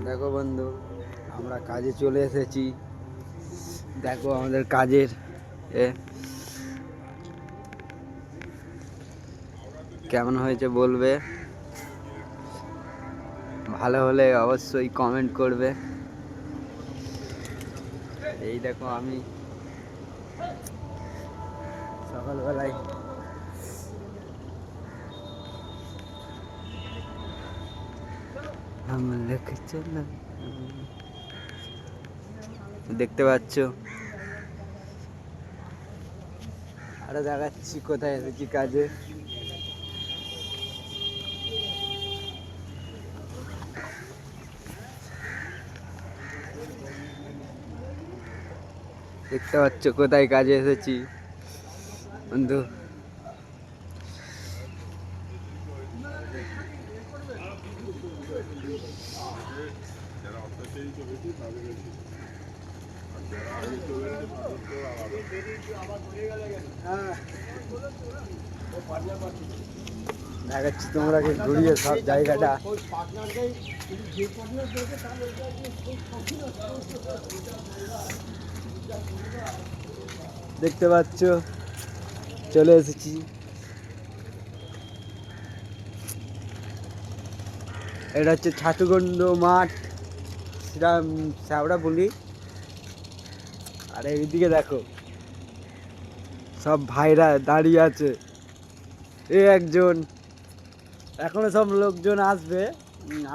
দেখো বন্ধু, আমরা কাজে চলে এসেছি। দেখো আমাদের কাজের কেমন হয়েছে বলবে, ভালো হলে অবশ্যই কমেন্ট করবে। এই দেখো আমি সকালবেলায় দেখতে পাচ্ছ, আরো দেখাচ্ছি কোথায় এসেছি কাজে। দেখতে পাচ্ছ কোথায় কাজে এসেছি বন্ধু। দেখাচ্ছি তোমরা ঘুরিয়ে সব জায়গাটা। দেখতে পাচ্ছ চলে এসেছি। এটা হচ্ছে ছাতুগন্ড মাঠ, সেটা শ্যাওড়া বলি। আর এইদিকে দেখো সব ভাইরা দাঁড়িয়ে আছে। একজন এখনো সব লোকজন আসবে,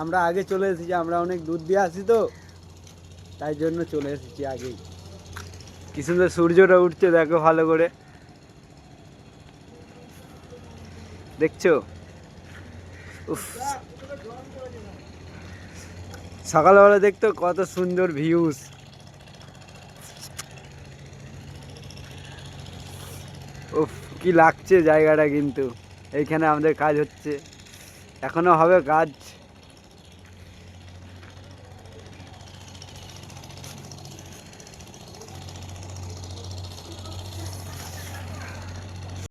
আমরা আগে চলে এসেছি। আমরা অনেক দূর দিয়ে আসি তো, তাই জন্য চলে এসেছি আগেই। কি সুন্দর সূর্যটা উঠছে দেখো ভালো করে, দেখছো? উফ, সকালবেলা দেখতো কত সুন্দর ভিউজ। উফ, কি লাগছে জায়গাটা। কিন্তু এইখানে আমাদের কাজ হচ্ছে, এখনো হবে কাজ।